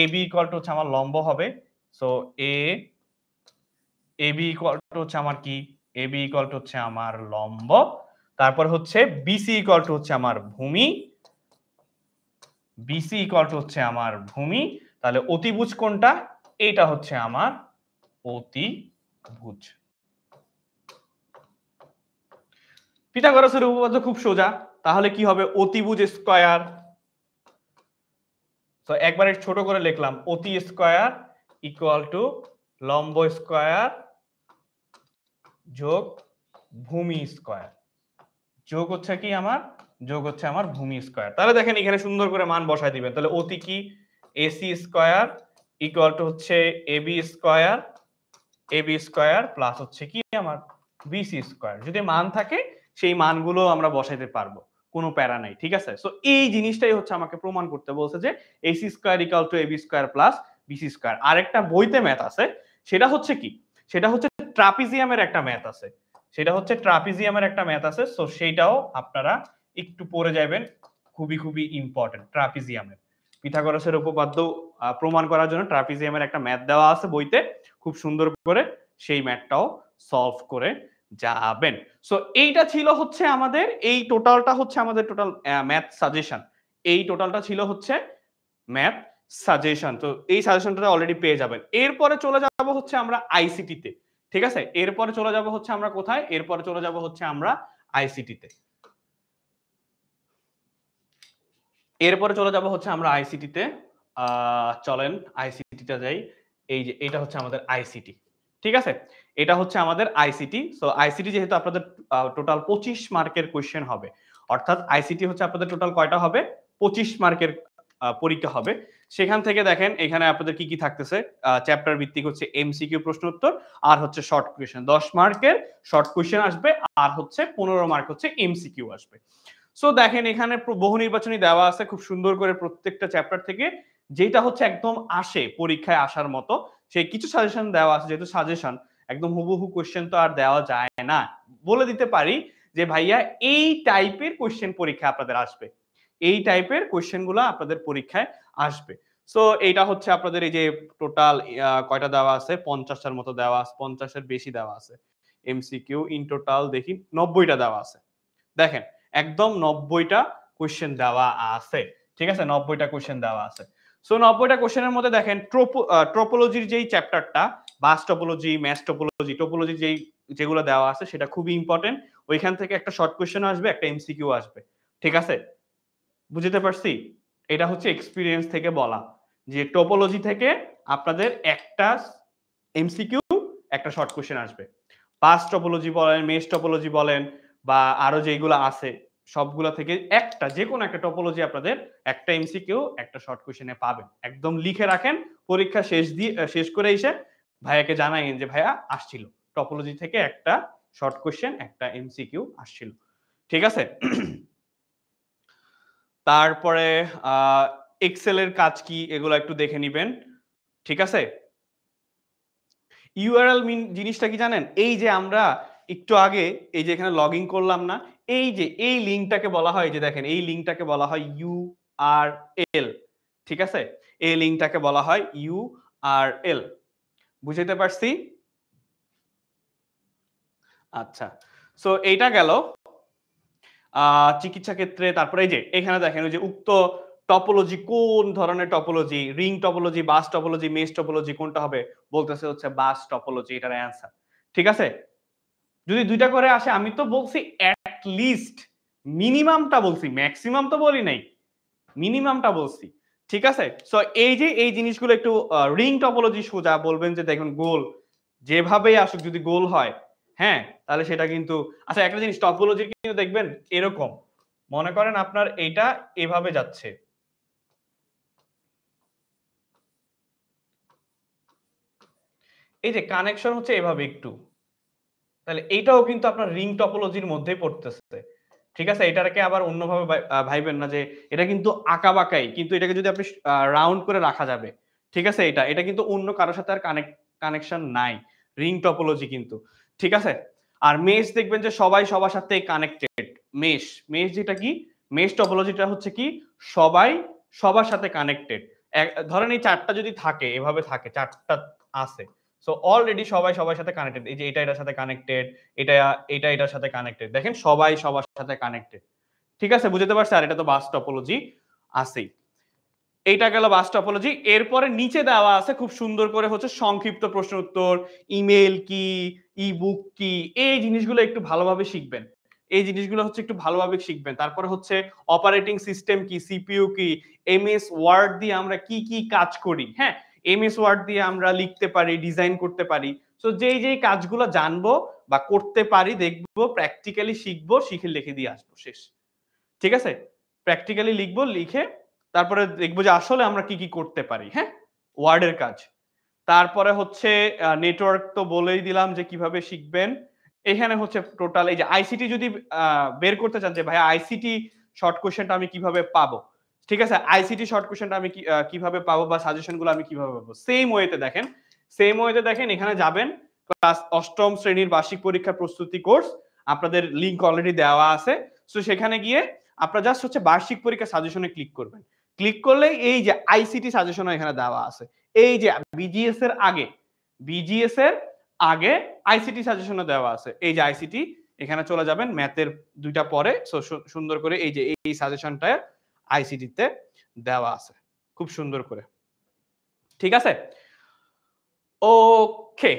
এ বি ইকুয়াল টু হচ্ছে আমার লম্ব হবে, so A B equal to হচ্ছে আমার কি, এ বি ইকুয়াল টু হচ্ছে আমার লম্ব, তারপর হচ্ছে বিসি ইকুয়াল টু হচ্ছে আমার ভূমি, বিসি ইকুয়াল টু হচ্ছে আমার ভূমি, তাহলে অতিভুজ কোনটা, এইটা হচ্ছে আমার অতিভুজ। পিথাগোরাসের উপপাদ্য খুব সোজা, তাহলে কি হবে, অতিভুজ স্কয়ার, তো একবারে ছোট করে লিখলাম অতি স্কয়ার ইকুয়াল টু লম্ব স্কয়ার যোগ ভূমি স্কয়ার, যোগ হচ্ছে কি আমার, যোগ হচ্ছে আমার ভূমি স্কয়ার। তাহলে দেখেন এখানে সুন্দর করে মান বসায় দিবেন, তাহলে অতি কি এসি স্কয়ার ইকুয়াল টু হচ্ছে AB square, AB square plus হচ্ছে কি আমার বিসি স্কয়ার, যদি মান থাকে সেই মানগুলো আমরা বসাইতে পারবো, কোনো প্যারা নাই, ঠিক আছে। সো এই জিনিসটাই হচ্ছে আমাকে প্রমাণ করতে বলছে যে AC square equal to AB square plus BC square. আরেকটা বইতে ম্যাথ আছে, সেটা হচ্ছে কি, সেটা হচ্ছে ট্রাপিজিয়ামের একটা ম্যাথ আছে, সেটা হচ্ছে ট্রাপিজিয়ামের একটা ম্যাথ আছে, সো সেইটাও আপনারা একটু পড়ে যাবেন, খুবই খুবই ইম্পর্টেন্ট। ট্রাপিজিয়ামের পিথাগোরাসের উপপাদ্য প্রমাণ করার জন্য ট্রাপিজিয়ামের একটা ম্যাথ দেওয়া আছে বইতে, খুব সুন্দর করে সেই ম্যাথটাও সলভ করে যাবেন। সো এইটা ছিল হচ্ছে আমাদের, এই টোটালটা হচ্ছে আমাদের টোটাল ম্যাথ সাজেশন, এই টোটালটা ছিল হচ্ছে ম্যাথ সাজেশন। তো এই সাজেশনটা অলরেডি পেয়ে যাবেন। এরপরে চলে যাব হচ্ছে আমরা আইসিটি তে, ঠিক আছে, এরপরে চলে যাব হচ্ছে আমরা কোথায়, এরপরে চলে যাব হচ্ছে আমরা আইসিটি তে, এরপরে চলে যাব হচ্ছে আমরা আইসিটি তে। চলেন আইসিটি তে যাই, এই যে এটা হচ্ছে আমাদের আইসিটি, ঠিক আছে, এটা হচ্ছে আমাদের আইসিটি। সো আইসিটি যেহেতু আপনাদের টোটাল 25 মার্কের কোশ্চেন হবে, অর্থাৎ আইসিটি হচ্ছে আপনাদের টোটাল কয়টা হবে, 25 মার্কের পরীক্ষা হবে। সেখান থেকে দেখেন এখানে আপনাদের কি কি থাকতেছে, চ্যাপ্টার ভিত্তিক হচ্ছে এমসিকিউ প্রশ্ন উত্তর, আর হচ্ছে শর্ট কোশ্চেন, 10 মার্কের শর্ট কোশ্চেন আসবে, আর হচ্ছে 15 মার্ক হচ্ছে এমসিকিউ আসবে। সো দেখেন এখানে বহু নির্বাচনী দেওয়া আছে খুব সুন্দর করে প্রত্যেকটা চ্যাপ্টার থেকে, যেটা হচ্ছে একদম আসে পরীক্ষায় আসার মতো সেই কিছু সাজেশন দেওয়া আছে, যেহেতু সাজেশন একদম হুবহু কোশ্চেন তো আর দেওয়া যায় না, বলে দিতে পারি যে ভাইয়া এই টাইপের কোশ্চেন পরীক্ষা আপনাদের আসবে, এই টাইপের কোশ্চেন গুলো আপনাদের পরীক্ষায় আসবে। সো এইটা হচ্ছে আপনাদের এই যে টোটাল কয়টা দেওয়া আছে, 50টার মতো দেওয়া আছে, 50-এর বেশি দেওয়া আছে এমসিকিউ। ইন টোটাল দেখি 90টা দেওয়া আছে। দেখেন একদম 90টা কোশ্চেন দেওয়া আছে, ঠিক আছে, 90টা কোশ্চেন দেওয়া আছে। সো 90টা কোশ্চেনের মধ্যে দেখেন ট্রোপোলজির যেই চ্যাপ্টারটা, bus topology, match topology, topology যেগুলো দেওয়া আছে সেটা খুবই ইম্পর্টেন্ট। ওইখান থেকে একটা শর্ট কোশ্চেন আসবে, একটা এমসিকিউ আসবে, ঠিক আছে, বুঝতে পারছি। এটা হচ্ছে এক্সপিরিয়েন্স থেকে বলা যে টপোলজি থেকে আপনাদের একটা এমসিকিউ, একটা শর্ট কোশ্চেন আসবে। বাস টপোলজি বলেন, মেশ টপোলজি বলেন, বা আরো যেগুলো আছে সবগুলা থেকে একটা, যে কোনো একটা টপোলজি আপনাদের একটা এমসিকিউ, একটা শর্ট কোশ্চেনে পাবেন। একদম লিখে রাখেন, পরীক্ষা শেষ করে এসে ভাইয়াকে জানাইন যে ভাইয়া আসছিল টপোলজি থেকে একটা শর্ট কোশ্চেন, একটা এমসিকিউ আসছিল, ঠিক আছে। তারপরে এক্সেল এর কাজ কি এগুলো একটু দেখে নিবেন, ঠিক আছে। ইউআরএল জিনিসটা কি জানেন? এই যে আমরা একটু আগে এই যে এখানে লগ ইন করলাম না, এই যে এই লিঙ্কটাকে বলা হয়, যে দেখেন এই লিঙ্কটাকে বলা হয় ইউআরএল, ঠিক আছে, এই লিঙ্কটাকে বলা হয় ইউআরএল। বুঝাইতে পারছি? আচ্ছা, সো এইটা গেল চিকিৎসা ক্ষেত্রে। তারপরে এই যে এখানে দেখেন ওই যে উক্ত টপোলজি কোন ধরনের topology, ring topology, bus topology, mesh topology, কোনটা হবে? বলতেছে হচ্ছে বাস টপোলজি, এটার অ্যান্সার, ঠিক আছে। যদি দুইটা করে আসে, আমি তো বলছি অ্যাট লিস্ট, মিনিমামটা বলছি, ম্যাক্সিমাম তো বলি নাই, মিনিমামটা বলছি, ঠিক আছে। সো এই যে এই জিনিসগুলো একটু রিং টপোলজি সোজা বলবেন যে দেখুন গোল, যেভাবেই আসুক যদি গোল হয়, হ্যাঁ, তাহলে সেটা কিন্তু, আচ্ছা একটা জিনিস টপোলজি কিন্তু দেখবেন এরকম, মনে করেন আপনার এইটা এভাবে যাচ্ছে, এই যে কানেকশন হচ্ছে এভাবে একটু, তাহলে এইটাও কিন্তু আপনার রিং টপোলজির মধ্যেই পড়তেছে, ঠিক আছে। এটাকে আবার অন্যভাবে ভাইবেন না যে এটা কিন্তু আঁকা বাঁকাই, কিন্তু এটাকে যদি আপনি রাউন্ড করে রাখা যাবে, ঠিক আছে। এটা কিন্তু অন্য কারোর সাথে আর কানেকশন নাই, রিং টপোলজি কিন্তু, ঠিক আছে। আর মেশ দেখবেন যে সবাই সবার সাথে কানেক্টেড। মেশ মেশ যেটা কি, মেশ টপোলজিটা হচ্ছে কি সবাই সবার সাথে কানেক্টেড। ধরেন এই চারটা যদি থাকে, এভাবে থাকে, চারটা আছে, সো অলরেডি সবাই সবার সাথে কানেক্টেড। এই যে এটা এটার সাথে কানেক্টেড, এটা এটা এটার সাথে কানেক্টেড, দেখেন সবাই সবার সাথে কানেক্টেড, ঠিক আছে, বুঝতে পারছে। আর এটা তো বাস টপোলজি আছেই। এইটা গেল বাস টপোলজি। এরপরে নিচে দেওয়া আছে খুব সুন্দর করে হচ্ছে সংক্ষিপ্ত প্রশ্ন উত্তর, ইমেল কি, ইবুক কি, এই জিনিসগুলো একটু ভালোভাবে শিখবেন, এই জিনিসগুলো হচ্ছে একটু ভালোভাবে শিখবেন। তারপরে হচ্ছে অপারেটিং সিস্টেম কি, সিপিইউ কি, এমএস ওয়ার্ড দিয়ে আমরা কি কি কাজ করি, হ্যাঁ, এমএস ওয়ার্ড দিয়ে আমরা লিখতে পারি, ডিজাইন করতে পারি। সো যেই যেই কাজগুলো জানবো বা করতে পারি, দেখবো, প্র্যাকটিক্যালি শিখবো, শিখে লিখে দিয়ে আসবো, শেষ, ঠিক আছে। প্র্যাকটিক্যালি লিখবো, লিখে তারপরে দেখবো যে আসলে আমরা কি কি করতে পারি, হ্যাঁ, ওয়ার্ডের কাজ। তারপরে হচ্ছে নেটওয়ার্ক তো বলেই দিলাম যে কিভাবে শিখবেন। এখানে হচ্ছে টোটাল এই যে আইসিটি যদি বের করতে চান যে ভাই আইসিটি শর্ট কোশ্চেনটা আমি কিভাবে পাবো, ঠিক আছে, আইসিটি শর্ট কোশ্চেনটা আমি কিভাবে পাবো বা সাজেশনগুলো আমি কিভাবে পাবো, সেম ওয়েতে দেখেন, সেম ওয়েতে দেখেন, এখানে যাবেন, ক্লাস 8ম শ্রেণীর বার্ষিক পরীক্ষা প্রস্তুতি কোর্স, আপনাদের লিংক অলরেডি দেওয়া আছে। সো সেখানে গিয়ে আপনারা জাস্ট হচ্ছে বার্ষিক পরীক্ষা সাজেশনে ক্লিক করবেন। ক্লিক করলেই এই যে আইসিটি সাজেশন এখানে দেওয়া আছে, এই যে বিজিএস এর আগে, বিজিএস এর আগে আইসিটি সাজেশনও দেওয়া আছে, এই যে আইসিটি, এখানে চলে যাবেন, ম্যাথের দুইটা পরে, সো সুন্দর করে এই যে এই সাজেশনটা আইসিটি তে দেওয়া আছে খুব সুন্দর করে, ঠিক আছে। ওকে,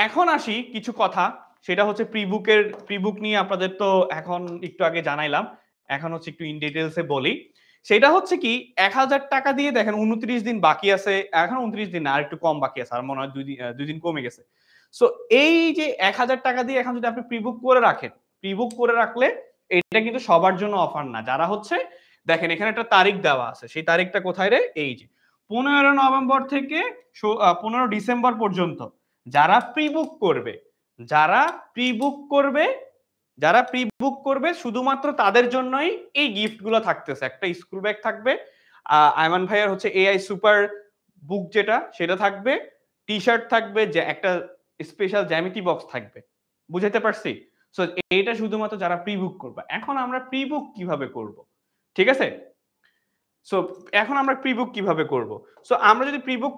এখন আসি কিছু কথা, সেটা হচ্ছে প্রিবুক নিয়ে আপনাদের তো এখন একটু আগে জানাইলাম, এখন হচ্ছে একটু ইন ডিটেইলসে বলি। সেটা হচ্ছে কি 1000 টাকা দিয়ে দেখেন 29 দিন বাকি আছে, এখন 29 দিন না, আর একটু কম বাকি আছে, আর মনে হয় 2 দিন কমে গেছে। সো এই যে 1000 টাকা দিয়ে এখন যদি আপনি প্রিবুক করে রাখেন, প্রিবুক করে রাখলে এটা কিন্তু সবার জন্য অফার না, যারা হচ্ছে, দেখেন এখানে একটা তারিখ দেওয়া আছে, সেই তারিখটা কোথায় রে, এই যে 15 নভেম্বর থেকে 15 ডিসেম্বর পর্যন্ত যারা প্রিবুক করবে, যারা প্রিবুক করবে, যারা প্রিবুক করবে শুধুমাত্র তাদের জন্যই এই গিফটগুলো থাকতেছে। একটা স্কুল ব্যাগ থাকবে, আয়মান ভাইয়ার হচ্ছে এআই সুপার বুক যেটা সেটা থাকবে, টি শার্ট থাকবে, যে একটা স্পেশাল জ্যামিতি বক্স থাকবে, বুঝাইতে পারছি। সো এইটা শুধুমাত্র যারা প্রিবুক করবে। এখন আমরা প্রিবুক কিভাবে করব, ঠিক আছে। সো এখন আমরা প্রিবুক কিভাবে করব? সো আমরা যদি প্রিবুক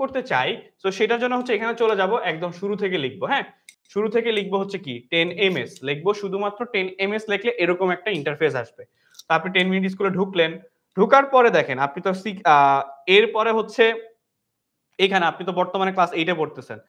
করতে চাই সো সেটার জন্য হচ্ছে এখানে চলে যাব, একদম শুরু থেকে লিখবো। হ্যাঁ, শুরু থেকে লিখবো হচ্ছে কি 10ms লিখবো, শুধুমাত্র 10ms লিখলে এরকম একটা ইন্টারফেস আসবে। তো আপনি 10 মিনিট স্কুলে ঢুকলেন, ঢোকার পরে দেখেন আপনি তো এরপরে হচ্ছে এখানে আপনি তো বর্তমানে ক্লাস 8 এ পড়তেছেন।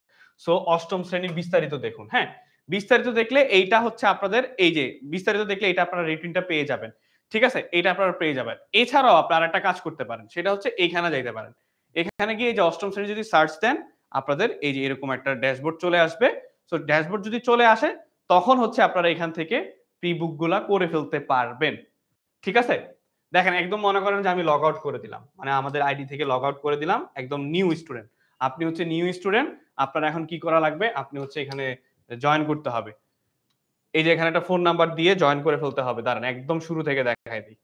সো অষ্টম শ্রেণীর বিস্তারিত দেখুন। হ্যাঁ, বিস্তারিত দেখলে এইটা হচ্ছে আপনাদের, এই যে বিস্তারিত দেখলে এটা আপনারা রিটিনটা পেয়ে যাবেন। ঠিক আছে, এটা আপনারা পেয়ে যাবেন। এছাড়াও আপনারা একটা কাজ করতে পারেন, সেটা হচ্ছে এইখানে যাইতে পারেন। এখানে গিয়ে এই যে অষ্টম শ্রেণী যদি সার্চ দেন, আপনাদের এই যে এরকম একটা ড্যাশবোর্ড চলে আসবে। সো ড্যাশবোর্ড যদি চলে আসে তখন হচ্ছে আপনারা এখান থেকে প্রি বুক গুলা করে ফেলতে পারবেন। ঠিক আছে, দেখেন একদম মনে করেন যে আমি লগ আউট করে দিলাম, মানে আমাদের আইডি থেকে লগ আউট করে দিলাম, একদম নিউ স্টুডেন্ট। আপনি হচ্ছে নিউ স্টুডেন্ট, আপনার এখন কি করা লাগবে, আপনি হচ্ছে এখানে জয়েন করতে হবে। এই যে এখানে একটা ফোন নাম্বার দিয়ে জয়েন করে ফেলতে হবে। দাঁড়ান একদম শুরু থেকে দেখাই দিই।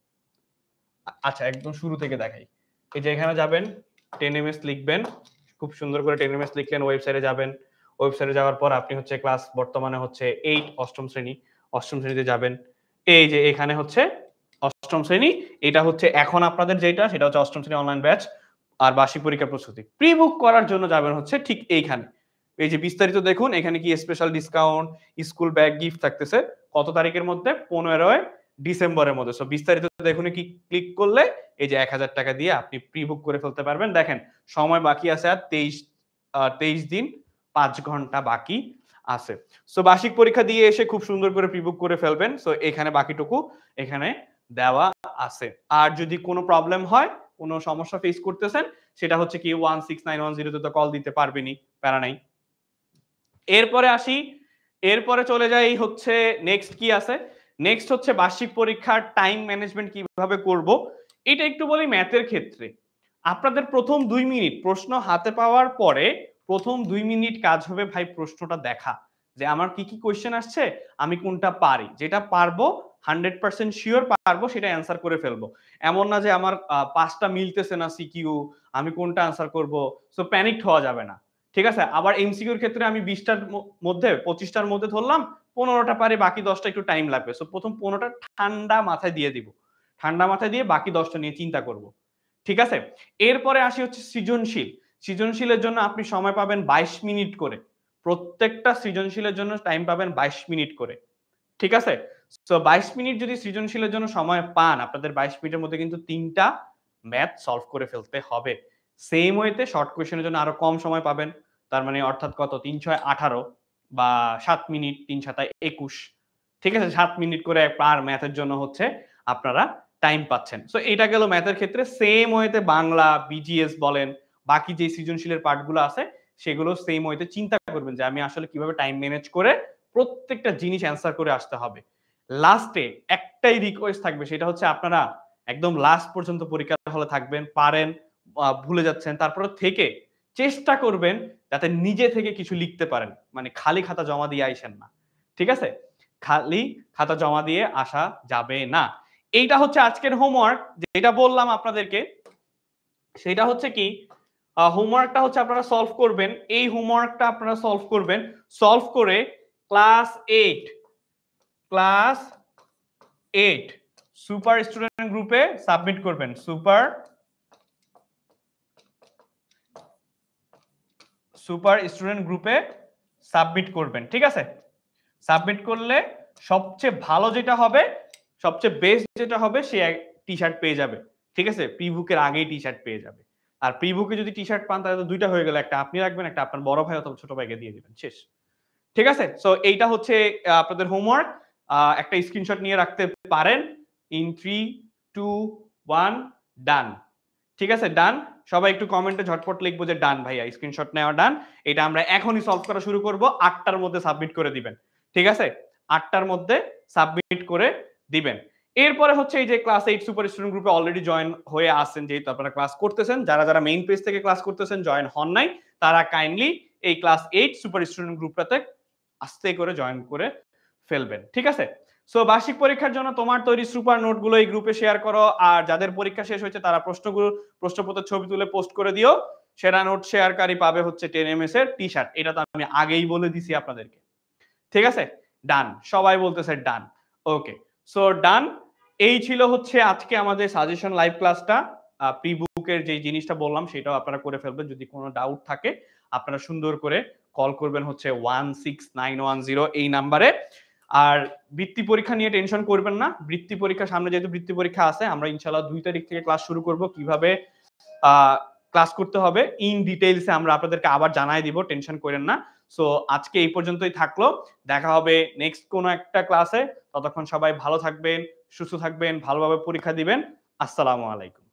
আচ্ছা একদম শুরু থেকে দেখাই। এই যে এখানে যাবেন, 10ms লিখবেন, খুব সুন্দর করে 10ms লিখলেন, ওয়েবসাইটে যাবেন। ওয়েবসাইটে যাওয়ার পর আপনি হচ্ছে ক্লাস বর্তমানে হচ্ছে 8 অষ্টম শ্রেণী, অষ্টম শ্রেণীতে যাবেন। এই যে এখানে হচ্ছে অষ্টম শ্রেণী, এটা হচ্ছে এখন আপনাদের যেটা, সেটা হচ্ছে অষ্টম শ্রেণী অনলাইন ব্যাচ আর বার্ষিক পরীক্ষার প্রস্তুতি। প্রি বুক করার জন্য যাবেন হচ্ছে ঠিক এইখানে। এই যে বিস্তারিত দেখুন, এখানে কি special discount, school bag gift থাকতেছে কত তারিখের মধ্যে, 15 ডিসেম্বরের মধ্যে। সো বিস্তারিত দেখুন, কি ক্লিক করলে এই যে 1000 টাকা দিয়ে আপনি প্রি বুক করে ফেলতে পারবেন। দেখেন সময় বাকি আছে আর 23 দিন 5 ঘন্টা বাকি আছে। সো বার্ষিক পরীক্ষা দিয়ে এসে খুব সুন্দর করে প্রি বুক করে ফেলবেন। সো এখানে বাকিটুকু এখানে দেওয়া আছে। আর যদি কোনো প্রবলেম হয়, কোনো সমস্যা ফেস করতেছেন, সেটা হচ্ছে কি 16910 তে তো কল দিতে পারবেনই, প্যারা নাই। এরপরে আসি, এরপরে চলে যাই হচ্ছে নেক্সট কি আছে। নেক্সট হচ্ছে বার্ষিক পরীক্ষার টাইম ম্যানেজমেন্ট কিভাবে করব। এটা একটু বলি ম্যাথের ক্ষেত্রে। আপনাদের প্রথম 2 মিনিট প্রশ্ন হাতে পাওয়ার পরে প্রথম 2 মিনিট কাজ হবে ভাই প্রশ্নটা দেখা, যে আমার কি কি কোয়েশ্চেন আসছে, আমি কোনটা পারি, যেটা পারবো 100% শিওর পারবো সেটা অ্যান্সার করে ফেলবো। এমন না যে আমার 5টা মিলতেছে না সিকিউ, আমি কোনটা অ্যান্সার করব। সো প্যানিক হওয়া যাবে না। ঠিক আছে, আবার এমসিকিউর ক্ষেত্রে আমি 20টার মধ্যে 25টার মধ্যে ধরলাম, 15টা পারি, বাকি 10টা একটু টাইম লাগবে। সো প্রথম 15টা ঠান্ডা মাথায় দিয়ে দিব, ঠান্ডা মাথায় দিয়ে বাকি 10টা নিয়ে চিন্তা করব। ঠিক আছে, এরপরে আসি হচ্ছে সৃজনশীল। সৃজনশীলের জন্য আপনি সময় পাবেন 22 মিনিট করে, প্রত্যেকটা সৃজনশীলের জন্য টাইম পাবেন 22 মিনিট করে। ঠিক আছে, সো 22 মিনিট যদি সৃজনশীলের জন্য সময় পান, আপনাদের 22 মিনিটের মধ্যে কিন্তু 3টা ম্যাথ সলভ করে ফেলতে হবে। সেম ওয়েতে শর্ট কোয়েশ্চেনের জন্য আরো কম সময় পাবেন, তার মানে অর্থাৎ কত, 3/6 = 18 বা 7 মিনিট, 3/7 = 21। ঠিক আছে, 7 মিনিট করে পার ম্যাথের জন্য হচ্ছে আপনারা টাইম পাচ্ছেন। সো এটা গেল ম্যাথের ক্ষেত্রে। সেম ওয়েতে বাংলা, বিজিএস বলেন, বাকি যে সৃজনশীলের পার্টগুলো আছে সেগুলো সেম ওয়েতে চিন্তা করবেন যে আমি আসলে কিভাবে টাইম ম্যানেজ করে প্রত্যেকটা জিনিস অ্যান্সার করে আসতে হবে। লাস্টে একটাই রিকোয়েস্ট থাকবে, সেটা হচ্ছে আপনারা একদম লাস্ট পর্যন্ত পরীক্ষার হলে থাকবেন, পারেন ভুলে যাচ্ছেন তারপরে থেকে চেষ্টা করবেন যাতে নিজে থেকে কিছু লিখতে পারেন, মানে খালি খাতা জমা দিয়ে আইসেন না। ঠিক আছে, খালি খাতা জমা দিয়ে আসা যাবে না। এইটা হচ্ছে আজকের হোমওয়ার্ক, যেটা বললাম আপনাদেরকে সেটা হচ্ছে কি, হোমওয়ার্কটা হচ্ছে আপনারা সলভ করবেন। এই হোমওয়ার্কটা আপনারা সলভ করবেন, সলভ করে ক্লাস 8 সুপার স্টুডেন্ট গ্রুপে সাবমিট করবেন। সুপার স্টুডেন্ট গ্রুপে সাবমিট করবেন। ঠিক আছে, সাবমিট করলে সবচেয়ে ভালো যেটা হবে, সবচেয়ে বেস্ট যেটা হবে, সে টি শার্ট পেয়ে যাবে। ঠিক আছে, প্রি বুকের আগেই টি শার্ট পেয়ে যাবে। আর প্রি বুকে যদি টি শার্ট পান তাহলে তো দুইটা হয়ে গেল, একটা আপনি রাখবেন, একটা আপনার বড় ভাই অথবা ছোট ভাইকে দিয়ে দিবেন, শেষ। ঠিক আছে, সো এইটা হচ্ছে আপনাদের হোমওয়ার্ক। একটা স্ক্রিনশট নিয়ে রাখতে পারেন। ইন 3, 2, 1 ডান। ঠিক আছে, ডান। সবাই একটু কমেন্টে ঝটপট লিখবো যে ডান ভাইয়া, স্ক্রিনশট নেওয়া ডান। এটা আমরা এখনই সলভ করা শুরু করব, 8টার মধ্যে সাবমিট করে দিবেন। ঠিক আছে, 8টার মধ্যে সাবমিট করে দিবেন। এরপরে হচ্ছে এই যে ক্লাস 8 সুপার স্টুডেন্ট গ্রুপে অলরেডি জয়েন হয়ে আসছেন, যেহেতু আপনারা ক্লাস করতেছেন, যারা যারা মেইন পেজ থেকে ক্লাস করতেছেন জয়েন হন নাই, তারা কাইন্ডলি এই ক্লাস 8 সুপার স্টুডেন্ট গ্রুপটাতে আস্তে করে জয়েন করে ফেলবেন। ঠিক আছে, সো বার্ষিক পরীক্ষার জন্য তোমার তৈরি সুপার নোটগুলো এই গ্রুপে শেয়ার করো। আর যাদের পরীক্ষা শেষ হয়েছে তারা প্রশ্নপত্রের ছবি তুলে পোস্ট করে দিও। সেরা নোট শেয়ারকারী পাবে হচ্ছে 10ms এর টি শার্ট। এটা তো আমি আগেই বলে দিছি আপনাদেরকে। ঠিক আছে, ডান, সবাই বলতেছে ডান। ওকে, সো ডান। এই ছিল হচ্ছে আজকে আমাদের সাজেশন লাইভ ক্লাসটা। প্রি বুকের যে জিনিসটা বললাম সেটাও আপনারা করে ফেলবেন। যদি কোনো ডাউট থাকে আপনারা সুন্দর করে কল করবেন হচ্ছে 16910 এই নাম্বারে। আর বৃত্তি পরীক্ষা নিয়ে টেনশন করবেন না। বৃত্তি পরীক্ষা সামনে, যেহেতু বৃত্তি পরীক্ষা আছে, আমরা ইনশাআল্লাহ 2 তারিখ থেকে ক্লাস শুরু করব। কিভাবে ক্লাস করতে হবে ইন ডিটেইলসে আমরা আপনাদেরকে আবার জানাই দিব, টেনশন করেন না। সো আজকে এই পর্যন্তই থাকলো, দেখা হবে নেক্সট কোনো একটা ক্লাসে। ততক্ষণ সবাই ভালো থাকবেন, সুস্থ থাকবেন, ভালোভাবে পরীক্ষা দিবেন। আসসালামু আলাইকুম।